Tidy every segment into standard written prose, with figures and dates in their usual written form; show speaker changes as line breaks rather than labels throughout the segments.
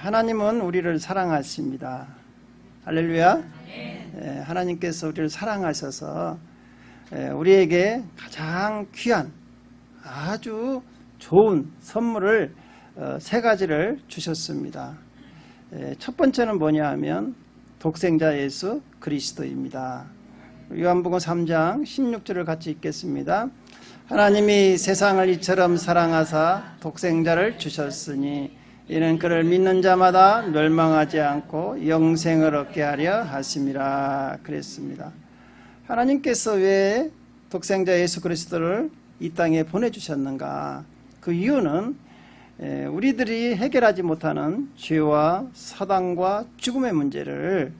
하나님은 우리를 사랑하십니다. 할렐루야. 하나님께서 우리를 사랑하셔서 우리에게 가장 귀한 아주 좋은 선물을 세 가지를 주셨습니다. 첫 번째는 뭐냐 하면 독생자 예수 그리스도입니다. 요한복음 3장 16절을 같이 읽겠습니다. 하나님이 세상을 이처럼 사랑하사 독생자를 주셨으니 이는 그를 믿는 자마다 멸망하지 않고 영생을 얻게 하려 하심이라 그랬습니다. 하나님께서 왜 독생자 예수 그리스도를 이 땅에 보내주셨는가? 그 이유는 우리들이 해결하지 못하는 죄와 사단과 죽음의 문제를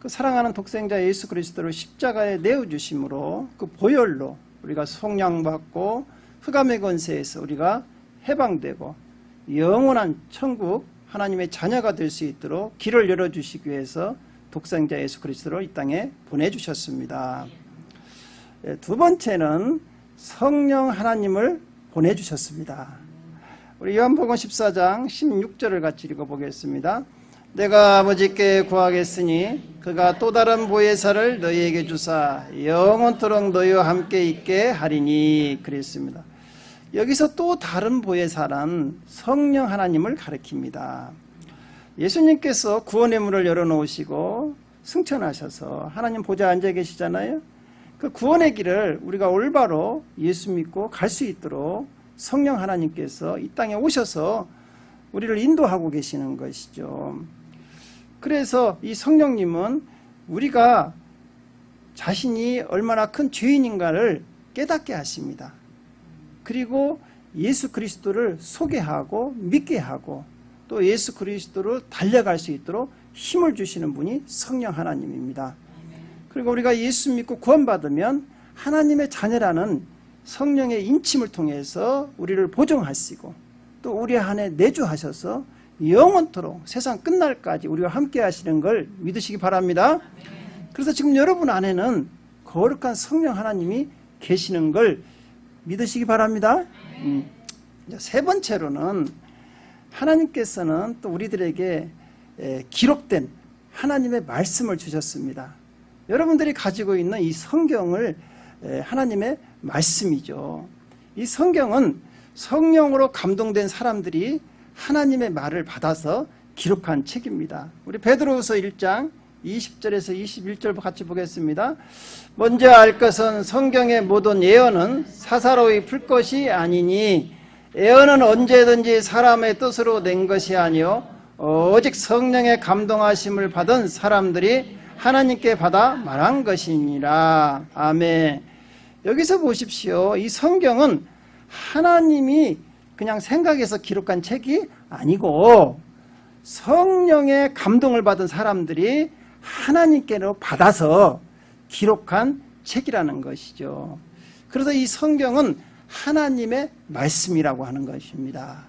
그 사랑하는 독생자 예수 그리스도를 십자가에 내어주심으로 그 보혈로 우리가 속량받고 흑암의 권세에서 우리가 해방되고 영원한 천국 하나님의 자녀가 될 수 있도록 길을 열어주시기 위해서 독생자 예수 그리스도를 이 땅에 보내주셨습니다. 두 번째는 성령 하나님을 보내주셨습니다. 우리 요한복음 14장 16절을 같이 읽어보겠습니다. 내가 아버지께 구하겠으니 그가 또 다른 보혜사를 너희에게 주사 영원토록 너희와 함께 있게 하리니 그랬습니다. 여기서 또 다른 보혜사란 성령 하나님을 가리킵니다. 예수님께서 구원의 문을 열어놓으시고 승천하셔서 하나님 보좌에 앉아 계시잖아요. 그 구원의 길을 우리가 올바로 예수 믿고 갈 수 있도록 성령 하나님께서 이 땅에 오셔서 우리를 인도하고 계시는 것이죠. 그래서 이 성령님은 우리가 자신이 얼마나 큰 죄인인가를 깨닫게 하십니다. 그리고 예수 그리스도를 소개하고 믿게 하고 또 예수 그리스도로 달려갈 수 있도록 힘을 주시는 분이 성령 하나님입니다. 그리고 우리가 예수 믿고 구원받으면 하나님의 자녀라는 성령의 인침을 통해서 우리를 보존하시고 또 우리 안에 내주하셔서 영원토록 세상 끝날까지 우리와 함께 하시는 걸 믿으시기 바랍니다. 그래서 지금 여러분 안에는 거룩한 성령 하나님이 계시는 걸 믿으시기 바랍니다. 세 번째로는 하나님께서는 또 우리들에게 기록된 하나님의 말씀을 주셨습니다. 여러분들이 가지고 있는 이 성경을 하나님의 말씀이죠. 이 성경은 성령으로 감동된 사람들이 하나님의 말을 받아서 기록한 책입니다. 우리 베드로후서 1장 20절에서 21절 같이 보겠습니다. 먼저 알 것은 성경의 모든 예언은 사사로이 풀 것이 아니니 예언은 언제든지 사람의 뜻으로 낸 것이 아니요 오직 성령의 감동하심을 받은 사람들이 하나님께 받아 말한 것이니라. 아멘. 여기서 보십시오. 이 성경은 하나님이 그냥 생각해서 기록한 책이 아니고 성령의 감동을 받은 사람들이 하나님께로 받아서 기록한 책이라는 것이죠. 그래서 이 성경은 하나님의 말씀이라고 하는 것입니다.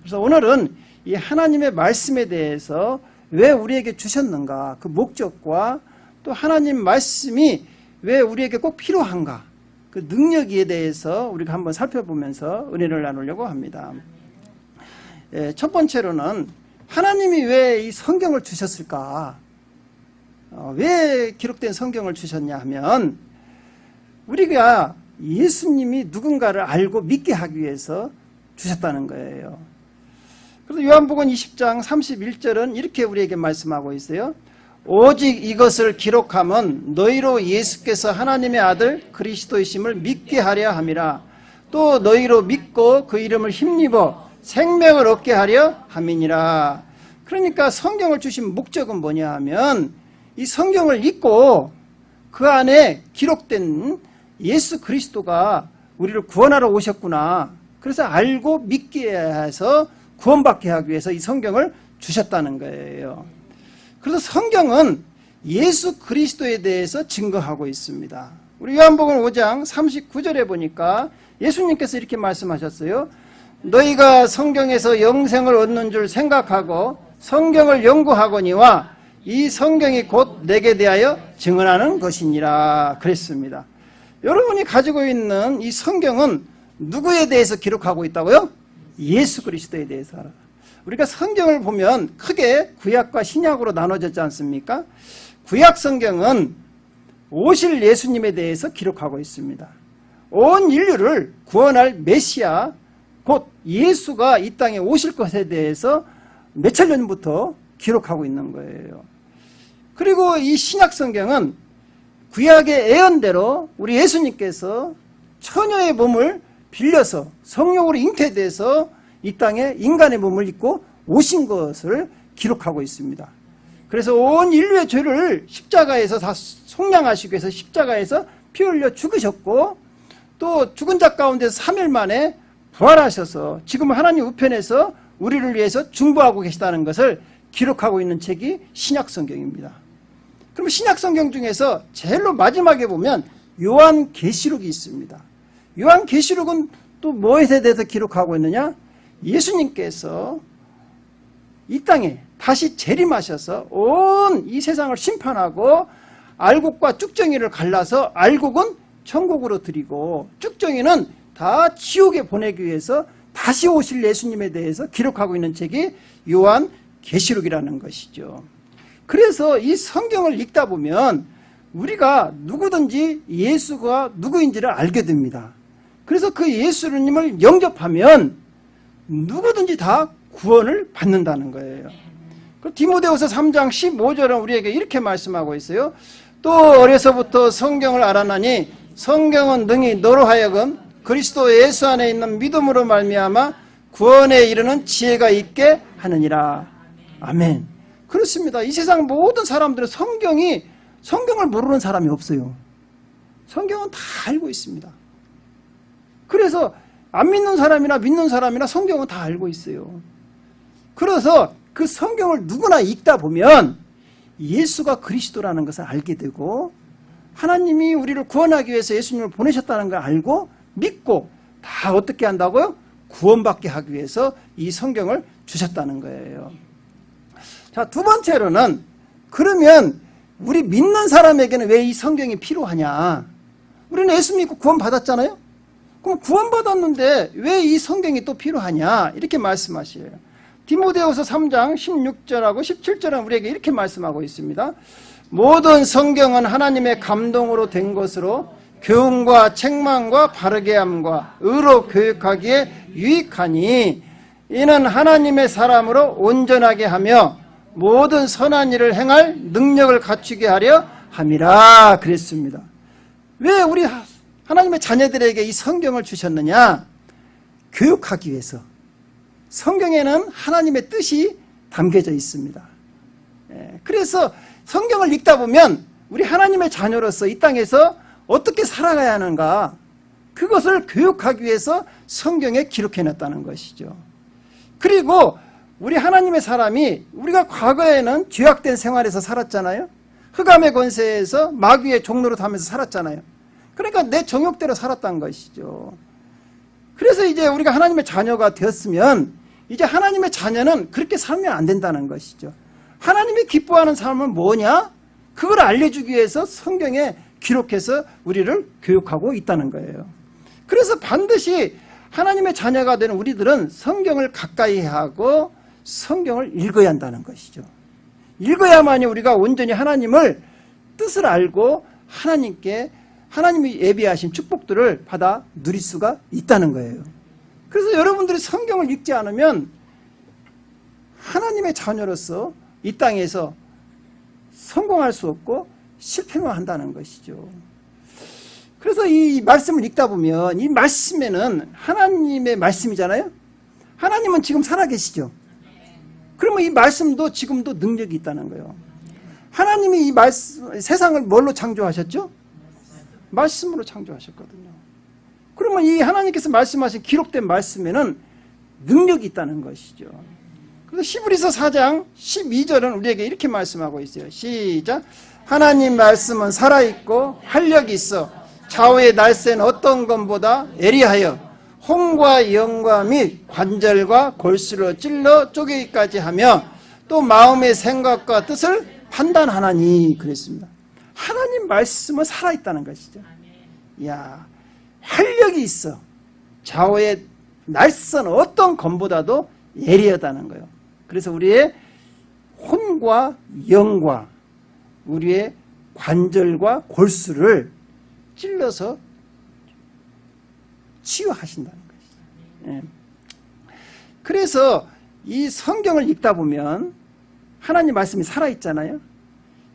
그래서 오늘은 이 하나님의 말씀에 대해서 왜 우리에게 주셨는가, 그 목적과 또 하나님 말씀이 왜 우리에게 꼭 필요한가, 그 능력에 대해서 우리가 한번 살펴보면서 은혜를 나누려고 합니다. 첫 번째로는 하나님이 왜 이 성경을 주셨을까? 왜 기록된 성경을 주셨냐 하면 우리가 예수님이 누군가를 알고 믿게 하기 위해서 주셨다는 거예요. 그래서 요한복음 20장 31절은 이렇게 우리에게 말씀하고 있어요. 오직 이것을 기록함은 너희로 예수께서 하나님의 아들 그리스도이심을 믿게 하려 함이라. 또 너희로 믿고 그 이름을 힘입어 생명을 얻게 하려 함이니라. 그러니까 성경을 주신 목적은 뭐냐 하면 이 성경을 읽고 그 안에 기록된 예수 그리스도가 우리를 구원하러 오셨구나. 그래서 알고 믿게 해서 구원받게 하기 위해서 이 성경을 주셨다는 거예요. 그래서 성경은 예수 그리스도에 대해서 증거하고 있습니다. 우리 요한복음 5장 39절에 보니까 예수님께서 이렇게 말씀하셨어요. 너희가 성경에서 영생을 얻는 줄 생각하고 성경을 연구하거니와 이 성경이 곧 내게 대하여 증언하는 것이니라 그랬습니다. 여러분이 가지고 있는 이 성경은 누구에 대해서 기록하고 있다고요? 예수 그리스도에 대해서. 우리가 성경을 보면 크게 구약과 신약으로 나눠졌지 않습니까? 구약 성경은 오실 예수님에 대해서 기록하고 있습니다. 온 인류를 구원할 메시아, 곧 예수가 이 땅에 오실 것에 대해서 몇천 년부터 기록하고 있는 거예요. 그리고 이 신약 성경은 구약의 예언대로 우리 예수님께서 처녀의 몸을 빌려서 성령으로 잉태돼서 이 땅에 인간의 몸을 입고 오신 것을 기록하고 있습니다. 그래서 온 인류의 죄를 십자가에서 다 속량하시기 위해서 십자가에서 피 흘려 죽으셨고, 또 죽은 자 가운데서 3일 만에 부활하셔서 지금 하나님 우편에서 우리를 위해서 중보하고 계시다는 것을 기록하고 있는 책이 신약 성경입니다. 그럼 신약 성경 중에서 제일로 마지막에 보면 요한계시록이 있습니다. 요한계시록은 또 뭐에 대해서 기록하고 있느냐? 예수님께서 이 땅에 다시 재림하셔서 온 이 세상을 심판하고 알곡과 쭉정이를 갈라서 알곡은 천국으로 드리고 쭉정이는 다 지옥에 보내기 위해서 다시 오실 예수님에 대해서 기록하고 있는 책이 요한계시록이라는 것이죠. 그래서 이 성경을 읽다 보면 우리가 누구든지 예수가 누구인지를 알게 됩니다. 그래서 그 예수님을 영접하면 누구든지 다 구원을 받는다는 거예요. 그 디모데후서 3장 15절은 우리에게 이렇게 말씀하고 있어요. 또 어려서부터 성경을 알아나니 성경은 능히 너로 하여금 그리스도 예수 안에 있는 믿음으로 말미암아 구원에 이르는 지혜가 있게 하느니라. 아멘. 그렇습니다. 이 세상 모든 사람들은 성경을 모르는 사람이 없어요. 성경은 다 알고 있습니다. 그래서 안 믿는 사람이나 믿는 사람이나 성경은 다 알고 있어요. 그래서 그 성경을 누구나 읽다 보면 예수가 그리스도라는 것을 알게 되고 하나님이 우리를 구원하기 위해서 예수님을 보내셨다는 걸 알고 믿고 다 어떻게 한다고요? 구원받게 하기 위해서 이 성경을 주셨다는 거예요. 자, 두 번째로는 그러면 우리 믿는 사람에게는 왜 이 성경이 필요하냐? 우리는 예수 믿고 구원받았잖아요? 그럼 구원받았는데 왜 이 성경이 또 필요하냐? 이렇게 말씀하시래요. 디모데후서 3장 16절하고 17절은 우리에게 이렇게 말씀하고 있습니다. 모든 성경은 하나님의 감동으로 된 것으로 교훈과 책망과 바르게 함과 의로 교육하기에 유익하니 이는 하나님의 사람으로 온전하게 하며 모든 선한 일을 행할 능력을 갖추게 하려 함이라 그랬습니다. 왜 우리 하나님의 자녀들에게 이 성경을 주셨느냐? 교육하기 위해서. 성경에는 하나님의 뜻이 담겨져 있습니다. 그래서 성경을 읽다 보면 우리 하나님의 자녀로서 이 땅에서 어떻게 살아가야 하는가, 그것을 교육하기 위해서 성경에 기록해놨다는 것이죠. 그리고 우리 하나님의 사람이 우리가 과거에는 죄악된 생활에서 살았잖아요. 흑암의 권세에서 마귀의 종로로 하면서 살았잖아요. 그러니까 내 정욕대로 살았다는 것이죠. 그래서 이제 우리가 하나님의 자녀가 되었으면 이제 하나님의 자녀는 그렇게 살면 안 된다는 것이죠. 하나님이 기뻐하는 삶은 뭐냐? 그걸 알려주기 위해서 성경에 기록해서 우리를 교육하고 있다는 거예요. 그래서 반드시 하나님의 자녀가 되는 우리들은 성경을 가까이 하고 성경을 읽어야 한다는 것이죠. 읽어야만이 우리가 온전히 하나님을 뜻을 알고 하나님이 예비하신 축복들을 받아 누릴 수가 있다는 거예요. 그래서 여러분들이 성경을 읽지 않으면 하나님의 자녀로서 이 땅에서 성공할 수 없고 실패만 한다는 것이죠. 그래서 이 말씀을 읽다 보면 이 말씀에는 하나님의 말씀이잖아요. 하나님은 지금 살아계시죠. 그러면 이 말씀도 지금도 능력이 있다는 거예요. 하나님이 이 세상을 뭘로 창조하셨죠? 말씀으로 창조하셨거든요. 그러면 이 하나님께서 말씀하신 기록된 말씀에는 능력이 있다는 것이죠. 그래서 히브리서 4장 12절은 우리에게 이렇게 말씀하고 있어요. 시작. 하나님 말씀은 살아있고 활력이 있어 좌우의 날쌘 어떤 것보다 예리하여 홍과 영과 및 관절과 골수로 찔러 쪼개기까지 하며 또 마음의 생각과 뜻을 판단하나니 그랬습니다. 하나님 말씀은 살아있다는 것이죠. 이야, 활력이 있어 좌우의 날선 어떤 검보다도 예리하다는 거예요. 그래서 우리의 혼과 영과 우리의 관절과 골수를 찔러서 치유하신다는 것이죠. 예. 그래서 이 성경을 읽다 보면 하나님 말씀이 살아있잖아요.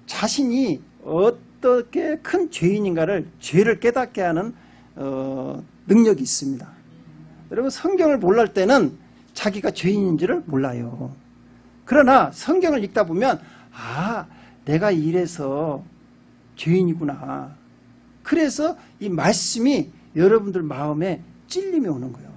자신이 어떻게 큰 죄인인가를 죄를 깨닫게 하는 능력이 있습니다. 여러분 성경을 몰랄 때는 자기가 죄인인지를 몰라요. 그러나 성경을 읽다 보면 내가 이래서 죄인이구나. 그래서 이 말씀이 여러분들 마음에 찔림이 오는 거예요.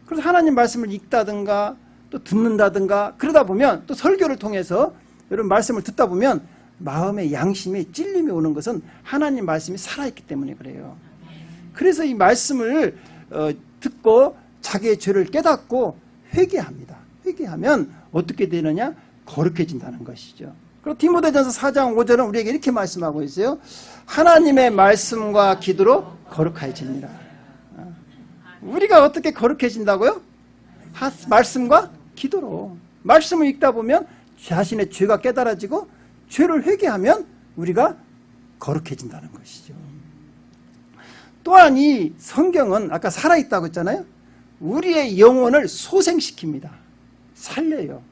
그래서 하나님 말씀을 읽다든가 또 듣는다든가 그러다 보면 또 설교를 통해서 여러분 말씀을 듣다 보면 마음의 양심에 찔림이 오는 것은 하나님 말씀이 살아있기 때문에 그래요. 그래서 이 말씀을 듣고 자기의 죄를 깨닫고 회개합니다. 회개하면 어떻게 되느냐? 거룩해진다는 것이죠. 그리고 디모데전서 4장 5절은 우리에게 이렇게 말씀하고 있어요. 하나님의 말씀과 기도로 거룩해집니다. 우리가 어떻게 거룩해진다고요? 말씀과 기도로. 말씀을 읽다 보면 자신의 죄가 깨달아지고 죄를 회개하면 우리가 거룩해진다는 것이죠. 또한 이 성경은 아까 살아있다고 했잖아요. 우리의 영혼을 소생시킵니다. 살려요.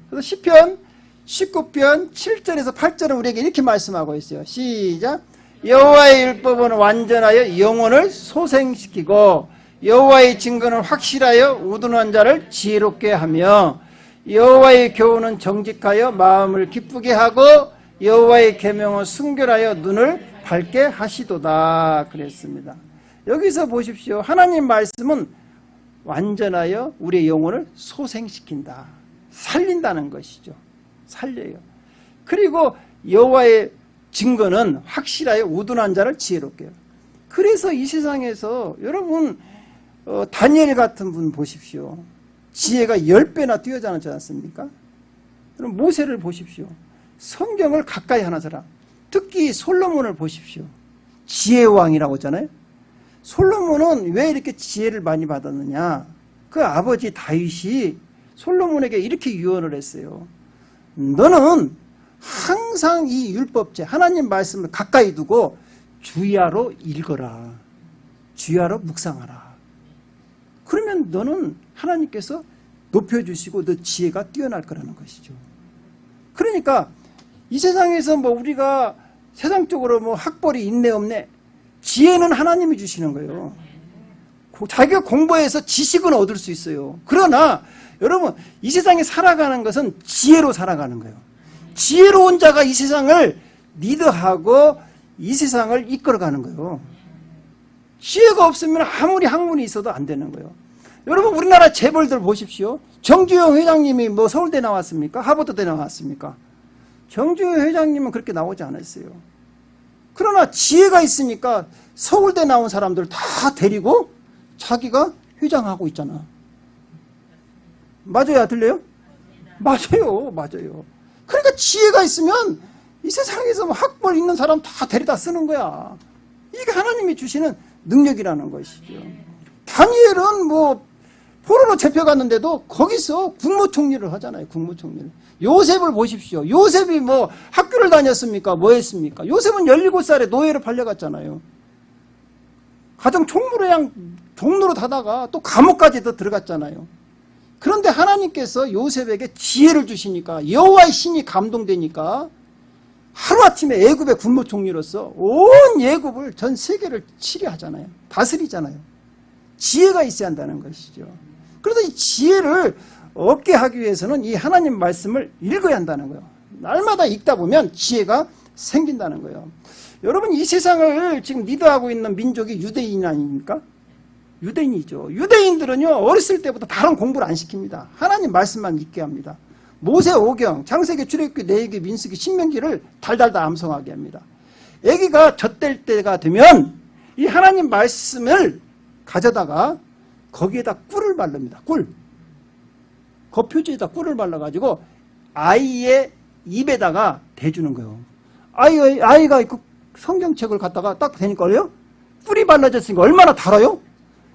그래서 시편 19편 7절에서 8절은 우리에게 이렇게 말씀하고 있어요. 시작. 여호와의 율법은 완전하여 영혼을 소생시키고 여호와의 증거는 확실하여 우둔한 자를 지혜롭게 하며 여호와의 교훈은 정직하여 마음을 기쁘게 하고 여호와의 계명은 순결하여 눈을 밝게 하시도다 그랬습니다. 여기서 보십시오. 하나님 말씀은 완전하여 우리의 영혼을 소생시킨다. 살린다는 것이죠. 살려요. 그리고 여호와의 증거는 확실하여 우둔한 자를 지혜롭게 해요. 그래서 이 세상에서 여러분 다니엘 같은 분 보십시오. 지혜가 10배나 뛰어나지 않습니까? 그럼 모세를 보십시오. 성경을 가까이 하는 사람. 특히 솔로몬을 보십시오. 지혜의 왕이라고 하잖아요. 솔로몬은 왜 이렇게 지혜를 많이 받았느냐? 그 아버지 다윗이 솔로몬에게 이렇게 유언을 했어요. 너는 항상 이 율법제 하나님 말씀을 가까이 두고 주야로 읽어라. 주야로 묵상하라. 그러면 너는 하나님께서 높여주시고 너 지혜가 뛰어날 거라는 것이죠. 그러니까 이 세상에서 뭐 우리가 세상적으로 뭐 학벌이 있네 없네, 지혜는 하나님이 주시는 거예요. 자기가 공부해서 지식은 얻을 수 있어요. 그러나 여러분 이 세상에 살아가는 것은 지혜로 살아가는 거예요. 지혜로운 자가 이 세상을 리드하고 이 세상을 이끌어가는 거예요. 지혜가 없으면 아무리 학문이 있어도 안 되는 거예요. 여러분 우리나라 재벌들 보십시오. 정주영 회장님이 뭐 서울대 나왔습니까? 하버드대 나왔습니까? 정주영 회장님은 그렇게 나오지 않았어요. 그러나 지혜가 있으니까 서울대 나온 사람들 다 데리고 자기가 회장하고 있잖아. 맞아요? 들려요? 맞아요. 맞아요. 그러니까 지혜가 있으면 이 세상에서 뭐 학벌 있는 사람 다 데려다 쓰는 거야. 이게 하나님이 주시는 능력이라는 것이죠. 다니엘은 뭐 포로로 잡혀갔는데도 거기서 국무총리를 하잖아요. 국무총리를. 요셉을 보십시오. 요셉이 뭐 학교를 다녔습니까? 뭐 했습니까? 요셉은 17살에 노예로 팔려갔잖아요. 가정 종로로 다다가 또 감옥까지도 들어갔잖아요. 그런데 하나님께서 요셉에게 지혜를 주시니까 여호와의 신이 감동되니까 하루아침에 애굽의 국무총리로서 온 애굽을 전 세계를 치료하잖아요. 다스리잖아요. 지혜가 있어야 한다는 것이죠. 그래서 이 지혜를 얻게 하기 위해서는 이 하나님 말씀을 읽어야 한다는 거예요. 날마다 읽다 보면 지혜가 생긴다는 거예요. 여러분 이 세상을 지금 리드하고 있는 민족이 유대인 아닙니까? 유대인이죠. 유대인들은요 어렸을 때부터 다른 공부를 안 시킵니다. 하나님 말씀만 읽게 합니다. 모세오경, 창세기, 출애굽기, 레위기, 민수기, 신명기를 달달달 암송하게 합니다. 아기가 젖될 때가 되면 이 하나님 말씀을 가져다가 거기에다 꿀을 바릅니다. 꿀. 겉표지에다 꿀을 발라가지고 아이의 입에다가 대주는 거예요. 아이가 그 성경책을 갖다가 딱 대니까요 꿀이 발라졌으니까 얼마나 달아요?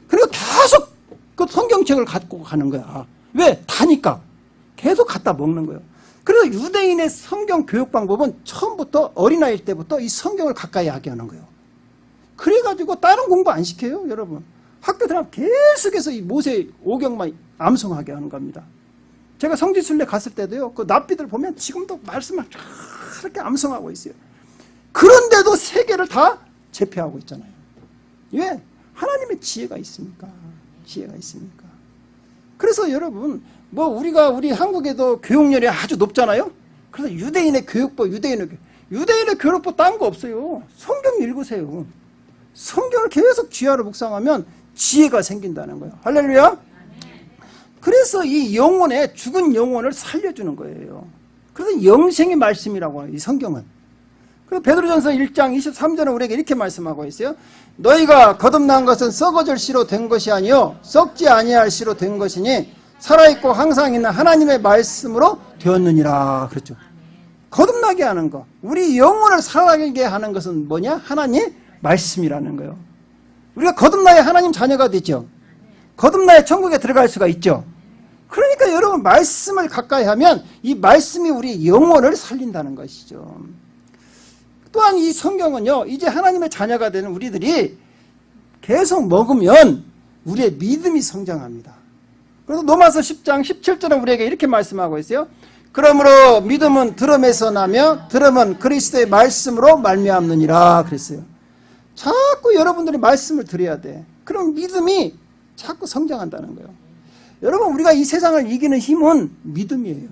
그리고 계속 그 성경책을 갖고 가는 거야. 왜? 다니까. 계속 갖다 먹는 거예요. 그래서 유대인의 성경 교육 방법은 처음부터 어린아이일 때부터 이 성경을 가까이 하게 하는 거예요. 그래가지고 다른 공부 안 시켜요, 여러분. 학교 들어가면 계속해서 이 모세 오경만 암송하게 하는 겁니다. 제가 성지순례 갔을 때도요, 그 납비들 보면 지금도 말씀을 이렇게 암송하고 있어요. 그런데도 세계를 다 제패하고 있잖아요. 왜? 하나님의 지혜가 있으니까. 지혜가 있으니까. 그래서 여러분, 우리 한국에도 교육열이 아주 높잖아요? 그래서 유대인의 교육법, 유대인의 교육법 딴 거 없어요. 성경 읽으세요. 성경을 계속 쥐하로 묵상하면 지혜가 생긴다는 거예요. 할렐루야? 그래서 이 영혼에, 죽은 영혼을 살려주는 거예요. 그래서 영생의 말씀이라고 해요, 이 성경은. 그리고 베드로전서 1장 23절은 우리에게 이렇게 말씀하고 있어요. 너희가 거듭난 것은 썩어질 씨로 된 것이 아니요 썩지 아니할 씨로 된 것이니 살아있고 항상 있는 하나님의 말씀으로 되었느니라. 그렇죠. 거듭나게 하는 것, 우리 영혼을 살아나게 하는 것은 뭐냐? 하나님 말씀이라는 거예요. 우리가 거듭나야 하나님 자녀가 되죠. 거듭나야 천국에 들어갈 수가 있죠. 그러니까 여러분, 말씀을 가까이 하면 이 말씀이 우리 영혼을 살린다는 것이죠. 또한 이 성경은요, 이제 하나님의 자녀가 되는 우리들이 계속 먹으면 우리의 믿음이 성장합니다. 그래서 로마서 10장 17절은 우리에게 이렇게 말씀하고 있어요. 그러므로 믿음은 들음에서 나며 들음은 그리스도의 말씀으로 말미암느니라 그랬어요. 자꾸 여러분들이 말씀을 들어야 돼. 그럼 믿음이 자꾸 성장한다는 거예요. 여러분, 우리가 이 세상을 이기는 힘은 믿음이에요.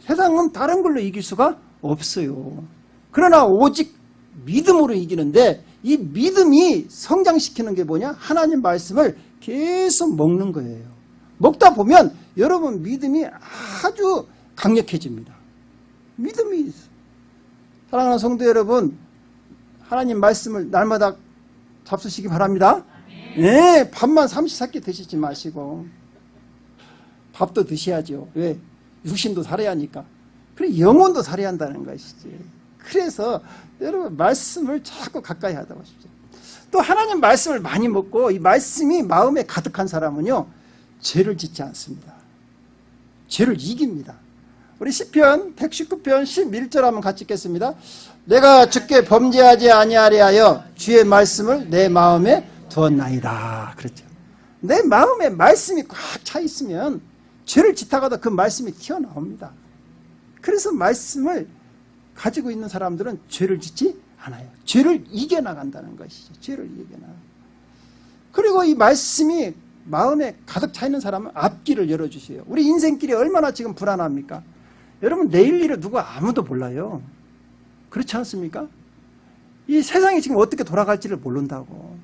세상은 다른 걸로 이길 수가 없어요. 그러나 오직 믿음으로 이기는데, 이 믿음이 성장시키는 게 뭐냐? 하나님 말씀을 계속 먹는 거예요. 먹다 보면 여러분 믿음이 아주 강력해집니다. 믿음이 있어. 사랑하는 성도 여러분, 하나님 말씀을 날마다 잡수시기 바랍니다. 네, 밥만 삼시세끼 드시지 마시고 밥도 드셔야죠. 왜? 육신도 살아야 하니까. 그래, 영혼도 살아야 한다는 것이지. 그래서 여러분 말씀을 자꾸 가까이 하다 보십시오. 또 하나님 말씀을 많이 먹고 이 말씀이 마음에 가득한 사람은요, 죄를 짓지 않습니다. 죄를 이깁니다. 우리 시편 119편 11절 한번 같이 읽겠습니다. 내가 주께 범죄하지 아니하려 하여 주의 말씀을 내 마음에 두었나이다. 그렇죠. 내 마음에 말씀이 꽉 차 있으면 죄를 짓다가도 그 말씀이 튀어나옵니다. 그래서 말씀을 가지고 있는 사람들은 죄를 짓지 않아요. 죄를 이겨나간다는 것이죠. 죄를 이겨나가. 그리고 이 말씀이 마음에 가득 차 있는 사람은 앞길을 열어주세요. 우리 인생길이 얼마나 지금 불안합니까? 여러분, 내일 일을 누가 아무도 몰라요. 그렇지 않습니까? 이 세상이 지금 어떻게 돌아갈지를 모른다고.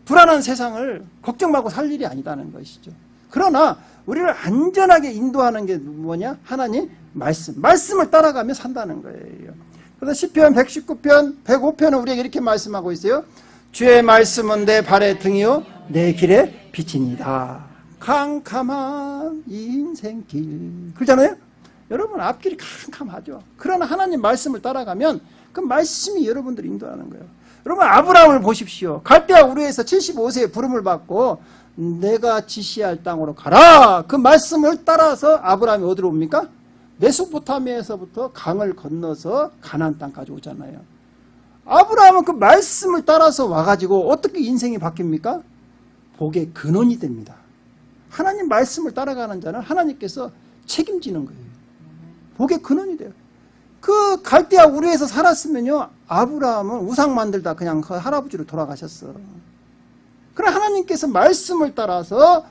불안한 세상을 걱정 말고 살 일이 아니다는 것이죠. 그러나 우리를 안전하게 인도하는 게 뭐냐? 하나님 말씀을 따라가며 산다는 거예요. 그래서 시편 119편 105편은 우리에게 이렇게 말씀하고 있어요. 주의 말씀은 내 발의 등이요 내 길의 빛입니다. 캄캄한 인생길. 그러잖아요. 여러분, 앞길이 캄캄하죠. 그러나 하나님 말씀을 따라가면 그 말씀이 여러분들을 인도하는 거예요. 여러분, 아브라함을 보십시오. 갈대아 우르에서 75세에 부름을 받고 내가 지시할 땅으로 가라. 그 말씀을 따라서 아브라함이 어디로 옵니까? 메소포타미아에서부터 강을 건너서 가나안 땅까지 오잖아요. 아브라함은 그 말씀을 따라서 와가지고 어떻게 인생이 바뀝니까? 복의 근원이 됩니다. 하나님 말씀을 따라가는 자는 하나님께서 책임지는 거예요. 복의 근원이 돼요. 그 갈대아 우르에서 살았으면요, 아브라함은 우상 만들다 그냥 그 할아버지로 돌아가셨어. 그러나 하나님께서 말씀을 따라서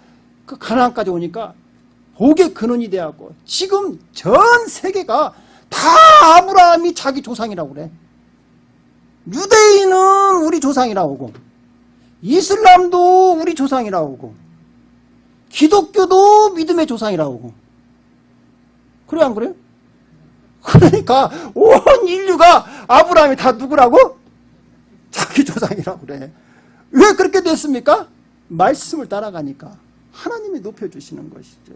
그 가나안까지 오니까 복의 근원이 되었고, 지금 전 세계가 다 아브라함이 자기 조상이라고 그래. 유대인은 우리 조상이라고 오고, 이슬람도 우리 조상이라고 오고, 기독교도 믿음의 조상이라고 오고. 그래, 안 그래요? 그러니까 온 인류가 아브라함이 다 누구라고? 자기 조상이라고 그래. 왜 그렇게 됐습니까? 말씀을 따라가니까 하나님이 높여주시는 것이죠.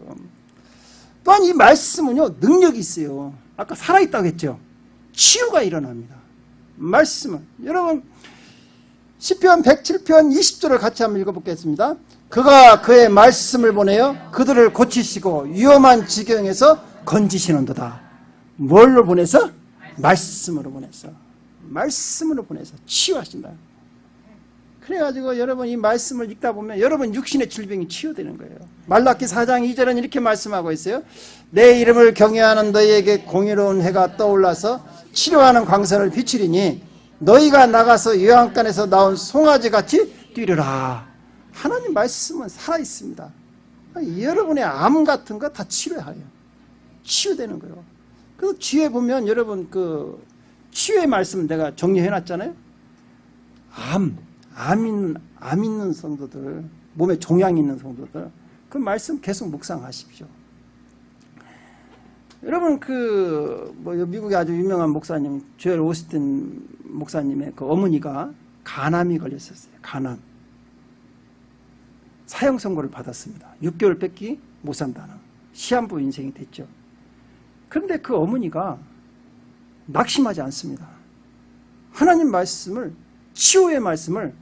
또한 이 말씀은요, 능력이 있어요. 아까 살아있다고 했죠. 치유가 일어납니다. 말씀은. 여러분, 시편 107편 20절을 같이 한번 읽어보겠습니다. 그가 그의 말씀을 보내어 그들을 고치시고 위험한 지경에서 건지시는도다. 뭘로 보내서? 말씀으로 보내서. 말씀으로 보내서 치유하신다. 그래가지고 여러분 이 말씀을 읽다 보면 여러분 육신의 질병이 치유되는 거예요. 말라기 4장 2절은 이렇게 말씀하고 있어요. 내 이름을 경외하는 너희에게 공의로운 해가 떠올라서 치료하는 광선을 비추리니 너희가 나가서 요양간에서 나온 송아지같이 뛰르라. 하나님 말씀은 살아있습니다. 여러분의 암 같은 거 다 치료해요. 치유되는 거예요. 그 뒤에 보면 여러분 그 치유의 말씀 내가 정리해놨잖아요. 암 있는 성도들, 몸에 종양 있는 성도들, 그 말씀 계속 묵상하십시오. 여러분 미국의 아주 유명한 목사님 조엘 오스틴 목사님의 그 어머니가 간암이 걸렸었어요. 간암. 사형 선고를 받았습니다. 6개월 뺏기 못 산다는 시한부 인생이 됐죠. 그런데 그 어머니가 낙심하지 않습니다. 하나님 말씀을, 치유의 말씀을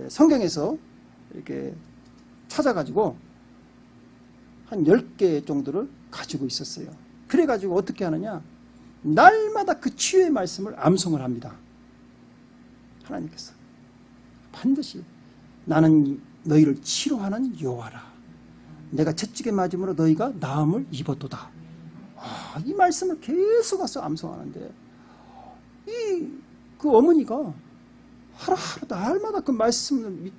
성경에서 이렇게 찾아가지고 한 10개 정도를 가지고 있었어요. 그래가지고 어떻게 하느냐, 날마다 그 치유의 말씀을 암송을 합니다. 하나님께서 반드시 나는 너희를 치료하는 여호와라. 내가 채찍에 맞음으로 너희가 나음을 입었도다. 이 말씀을 계속 와서 암송하는데 그 어머니가 하루하루 날마다 그 말씀을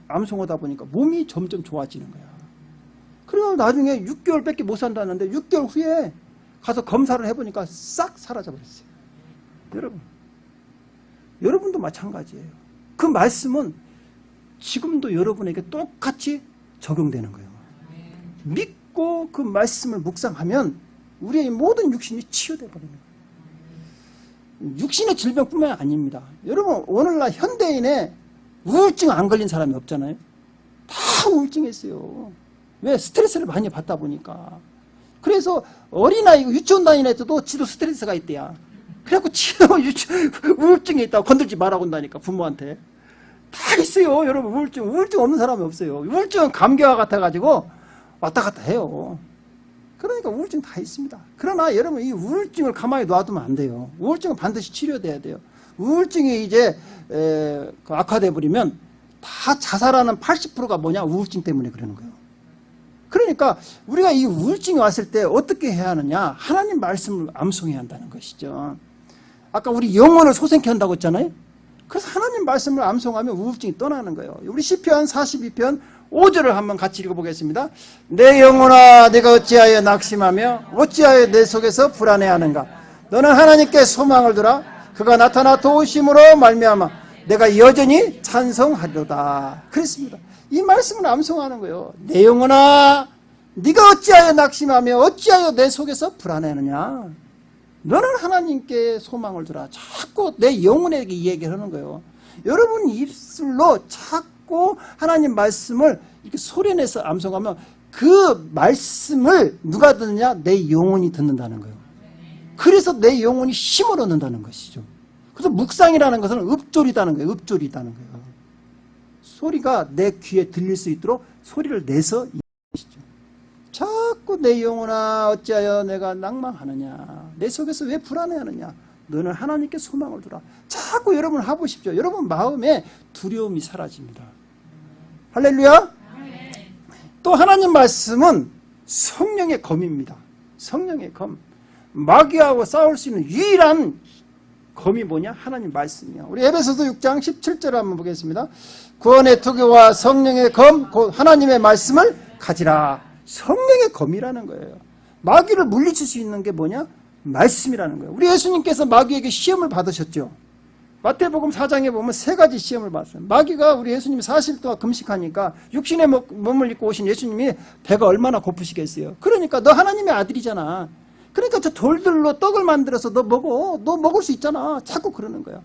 암송하다 보니까 몸이 점점 좋아지는 거야. 그래서 나중에 6개월밖에 못 산다는데 6개월 후에 가서 검사를 해보니까 싹 사라져버렸어요. 여러분도 마찬가지예요. 그 말씀은 지금도 여러분에게 똑같이 적용되는 거예요. 믿고 그 말씀을 묵상하면 우리의 모든 육신이 치유되어 버리는 거예요. 육신의 질병뿐만 아닙니다. 여러분 오늘날 현대인에 우울증 안 걸린 사람이 없잖아요. 다 우울증이 있어요. 왜? 스트레스를 많이 받다 보니까. 그래서 어린아이 유치원 다니는 애들도 지도 스트레스가 있대야. 그래갖고 우울증이 있다고 건들지 말라고 한다니까 부모한테. 다 있어요. 여러분 우울증 없는 사람이 없어요. 우울증은 감기와 같아가지고 왔다 갔다 해요. 그러니까 우울증 다 있습니다. 그러나 여러분 이 우울증을 가만히 놔두면 안 돼요. 우울증은 반드시 치료돼야 돼요. 우울증이 이제 악화돼 버리면 다 자살하는 80%가 뭐냐? 우울증 때문에 그러는 거예요. 그러니까 우리가 이 우울증이 왔을 때 어떻게 해야 하느냐? 하나님 말씀을 암송해야 한다는 것이죠. 아까 우리 영혼을 소생케 한다고 했잖아요. 그래서 하나님 말씀을 암송하면 우울증이 떠나는 거예요. 우리 시편 42편 5절을 한번 같이 읽어보겠습니다. 내 영혼아 내가 어찌하여 낙심하며 어찌하여 내 속에서 불안해하는가. 너는 하나님께 소망을 두라. 그가 나타나 도우심으로 말미암아 내가 여전히 찬송하리로다. 그랬습니다. 이 말씀을 암송하는 거예요. 내 영혼아 네가 어찌하여 낙심하며 어찌하여 내 속에서 불안해하느냐. 너는 하나님께 소망을 두라. 자꾸 내 영혼에게 이 얘기를 하는 거예요. 여러분 입술로 자꾸 하나님 말씀을 이렇게 소리내서 암송하면 그 말씀을 누가 듣느냐? 내 영혼이 듣는다는 거예요. 그래서 내 영혼이 힘을 얻는다는 것이죠. 그래서 묵상이라는 것은 읍조리다는 거예요. 읍조리다는 거예요. 소리가 내 귀에 들릴 수 있도록 소리를 내서 이것이죠. 자꾸 내 영혼아 어찌하여 내가 낭망하느냐. 내 속에서 왜 불안해하느냐. 너는 하나님께 소망을 두라. 자꾸 여러분 해보십시오. 여러분 마음에 두려움이 사라집니다. 할렐루야. 또 하나님 말씀은 성령의 검입니다. 성령의 검. 마귀하고 싸울 수 있는 유일한 검이 뭐냐? 하나님 말씀이야. 우리 에베소서 6장 17절을 한번 보겠습니다. 구원의 투교와 성령의 검, 곧 하나님의 말씀을 가지라. 성령의 검이라는 거예요. 마귀를 물리칠 수 있는 게 뭐냐? 말씀이라는 거예요. 우리 예수님께서 마귀에게 시험을 받으셨죠. 마태복음 4장에 보면 3가지 시험을 받았어요. 마귀가 우리 예수님이 40일 동안 금식하니까 육신의 몸을 입고 오신 예수님이 배가 얼마나 고프시겠어요. 그러니까 너 하나님의 아들이잖아. 그러니까 저 돌들로 떡을 만들어서 너 먹어. 너 먹을 수 있잖아. 자꾸 그러는 거야.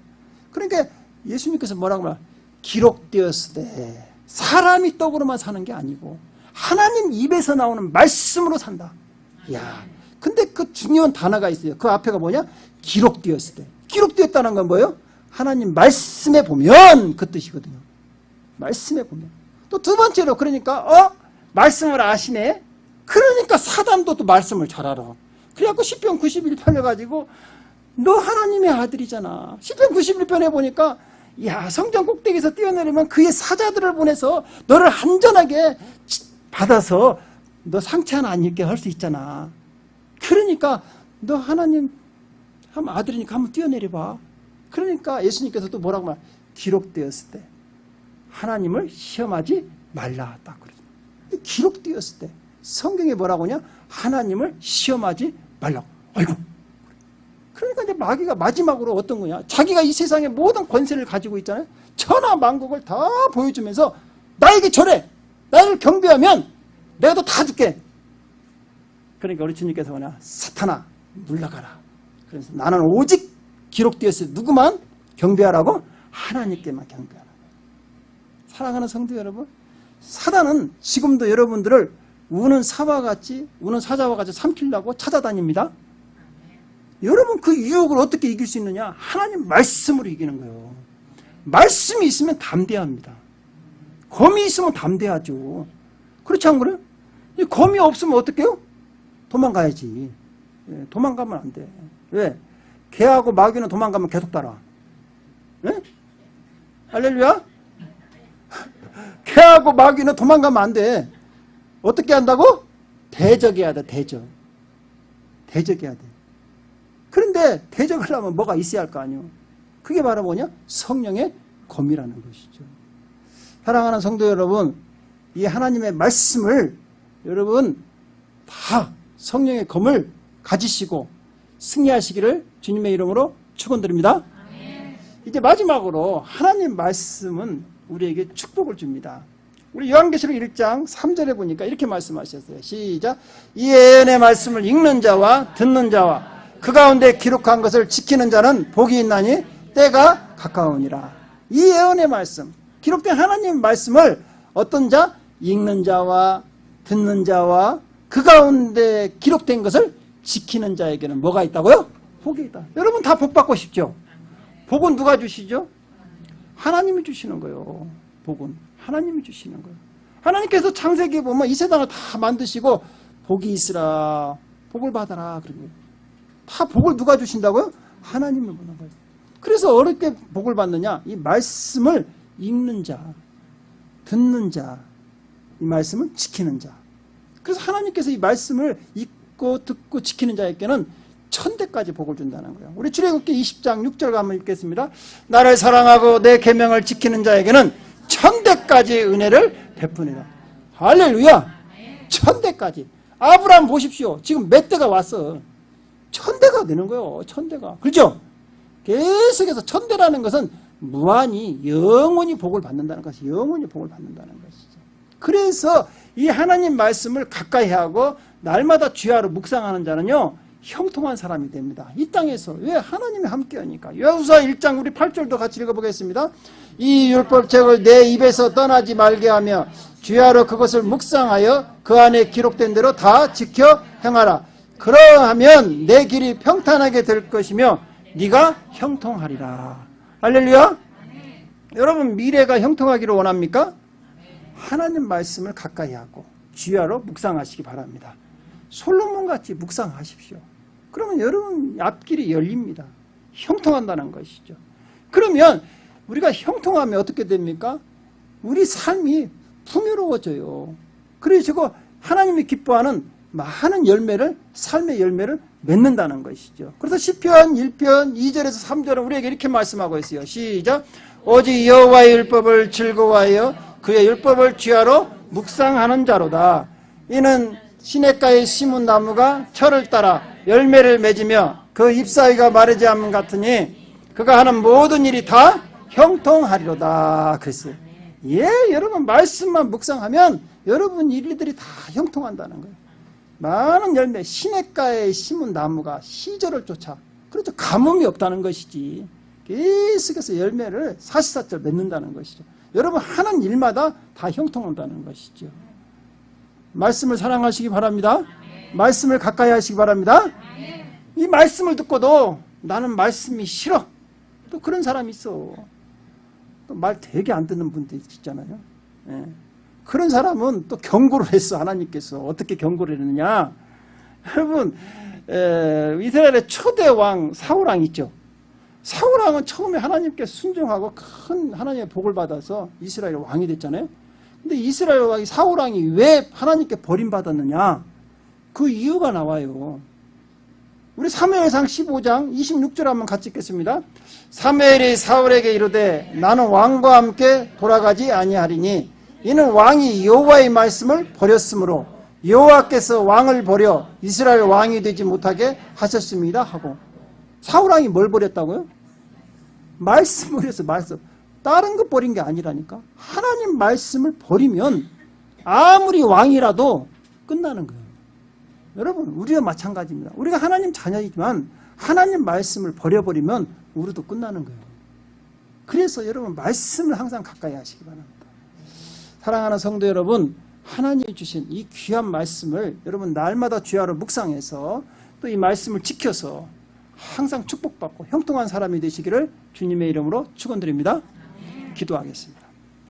그러니까 예수님께서 뭐라고 말해요? 기록되었으되 사람이 떡으로만 사는 게 아니고 하나님 입에서 나오는 말씀으로 산다. 야, 근데 그 중요한 단어가 있어요. 그 앞에가 뭐냐? 기록되었으되. 기록되었다는 건 뭐예요? 하나님 말씀에 보면 그 뜻이거든요. 말씀에 보면. 또 또 두 번째로 그러니까 말씀을 아시네. 그러니까 사단도 또 말씀을 잘 알아. 그래갖고 시편 91편을 가지고 너 하나님의 아들이잖아. 시편 91편에 보니까 야 성전 꼭대기에서 뛰어내리면 그의 사자들을 보내서 너를 안전하게 받아서 너 상처 하나 안 입게 할 수 있잖아. 그러니까 너 하나님 아들이니까 한번 뛰어내려봐. 그러니까 예수님께서 또 뭐라고 말? 기록되었을 때 하나님을 시험하지 말라. 딱 그러죠. 기록되었을 때 성경에 뭐라고 하냐? 하나님을 시험하지 말라고. 아이고. 그러니까 이제 마귀가 마지막으로 어떤 거냐? 자기가 이 세상의 모든 권세를 가지고 있잖아요. 천하 만국을 다 보여주면서 나에게 절해. 나를 경배하면 내가 너 다 줄게. 그러니까 우리 주님께서 뭐냐? 사탄아 물러가라. 그래서 나는 오직 기록되었을 때 누구만 경배하라고? 하나님께만 경배하라. 사랑하는 성도 여러분, 사단은 지금도 여러분들을 우는 사자와 같이 삼키려고 찾아다닙니다. 여러분 그 유혹을 어떻게 이길 수 있느냐? 하나님 말씀으로 이기는 거예요. 말씀이 있으면 담대합니다. 검이 있으면 담대하죠. 그렇지 않은 거예요? 이 검이 없으면 어떻게 해요? 도망가야지. 도망가면 안 돼. 왜? 개하고 마귀는 도망가면 계속 따라. 네? 할렐루야? 개하고 마귀는 도망가면 안 돼. 어떻게 한다고? 대적해야 돼. 대적해야 돼. 그런데 대적을 하려면 뭐가 있어야 할 거 아니에요. 그게 바로 뭐냐? 성령의 검이라는 것이죠. 사랑하는 성도 여러분, 이 하나님의 말씀을 여러분 다 성령의 검을 가지시고 승리하시기를 주님의 이름으로 축원드립니다. 이제 마지막으로 하나님 말씀은 우리에게 축복을 줍니다. 우리 요한계시록 1장 3절에 보니까 이렇게 말씀하셨어요. 시작. 이 예언의 말씀을 읽는 자와 듣는 자와 그 가운데 기록한 것을 지키는 자는 복이 있나니 때가 가까우니라. 이 예언의 말씀, 기록된 하나님의 말씀을 어떤 자? 읽는 자와 듣는 자와 그 가운데 기록된 것을 지키는 자에게는 뭐가 있다고요? 복이 있다. 여러분 다 복 받고 싶죠? 복은 누가 주시죠? 하나님이 주시는 거예요. 복은 하나님이 주시는 거예요. 하나님께서 창세기에 보면 이 세상을 다 만드시고 복이 있으라, 복을 받아라 그런 거예요. 다 복을 누가 주신다고요? 하나님을 보는 거예요. 그래서 어렵게 복을 받느냐? 이 말씀을 읽는 자, 듣는 자, 이 말씀을 지키는 자. 그래서 하나님께서 이 말씀을 읽고 듣고 지키는 자에게는 천대까지 복을 준다는 거예요. 우리 출애굽기 20장 6절 한번 읽겠습니다. 나를 사랑하고 내 계명을 지키는 자에게는 천대까지 은혜를 베푸니라. 할렐루야. 천대까지. 아브라함 보십시오. 지금 몇 대가 왔어. 천대가 되는 거예요. 천대가. 그렇죠? 계속해서 천대라는 것은 무한히 영원히 복을 받는다는 것이 영원히 복을 받는다는 것이죠. 그래서 이 하나님 말씀을 가까이 하고 날마다 주야로 묵상하는 자는요 형통한 사람이 됩니다. 이 땅에서. 왜? 하나님이 함께하니까. 여호수아 1장 우리 8절도 같이 읽어보겠습니다. 이 율법책을 내 입에서 떠나지 말게 하며 주야로 그것을 묵상하여 그 안에 기록된 대로 다 지켜 행하라. 그러하면 내 길이 평탄하게 될 것이며 네가 형통하리라. 할렐루야. 여러분 미래가 형통하기를 원합니까? 하나님 말씀을 가까이 하고 주야로 묵상하시기 바랍니다. 솔로몬같이 묵상하십시오. 그러면 여러분 앞길이 열립니다. 형통한다는 것이죠. 그러면 우리가 형통하면 어떻게 됩니까? 우리 삶이 풍요로워져요. 그래서 하나님이 기뻐하는 많은 열매를, 삶의 열매를 맺는다는 것이죠. 그래서 시편 1편 2절에서 3절은 우리에게 이렇게 말씀하고 있어요. 시작. 오직 여호와의 율법을 즐거워하여 그의 율법을 주야로 묵상하는 자로다. 이는 시냇가에 심은 나무가 철을 따라 열매를 맺으며 그 잎사귀가 마르지 않음 같으니 그가 하는 모든 일이 다 형통하리로다. 그랬어요. 예, 여러분 말씀만 묵상하면 여러분 일들이 다 형통한다는 거예요. 많은 열매, 시냇가에 심은 나무가 시절을 쫓아. 그렇죠. 가뭄이 없다는 것이지. 계속해서 열매를 사시사철 맺는다는 것이죠. 여러분 하는 일마다 다 형통한다는 것이죠. 말씀을 사랑하시기 바랍니다. 말씀을 가까이 하시기 바랍니다. 이 말씀을 듣고도 나는 말씀이 싫어. 또 그런 사람이 있어. 또 말 되게 안 듣는 분들 있잖아요. 예. 그런 사람은 또 경고를 했어. 하나님께서 어떻게 경고를 했느냐. 여러분 이스라엘의 초대 왕 사울왕 있죠. 사울왕은 처음에 하나님께 순종하고 큰 하나님의 복을 받아서 이스라엘 왕이 됐잖아요. 근데 이스라엘 왕이 사울왕이 왜 하나님께 버림받았느냐. 그 이유가 나와요. 우리 사무엘상 15장 26절 한번 같이 읽겠습니다. 사무엘이 사울에게 이르되 나는 왕과 함께 돌아가지 아니하리니 이는 왕이 여호와의 말씀을 버렸으므로 여호와께서 왕을 버려 이스라엘 왕이 되지 못하게 하셨습니다 하고. 사울왕이 뭘 버렸다고요? 말씀을 버렸어. 말씀. 다른 것 버린 게 아니라니까. 하나님 말씀을 버리면 아무리 왕이라도 끝나는 거예요. 여러분 우리와 마찬가지입니다. 우리가 하나님 자녀이지만 하나님 말씀을 버려버리면 우리도 끝나는 거예요. 그래서 여러분 말씀을 항상 가까이 하시기 바랍니다. 사랑하는 성도 여러분, 하나님이 주신 이 귀한 말씀을 여러분 날마다 주야로 묵상해서 또 이 말씀을 지켜서 항상 축복받고 형통한 사람이 되시기를 주님의 이름으로 축원드립니다. 기도하겠습니다.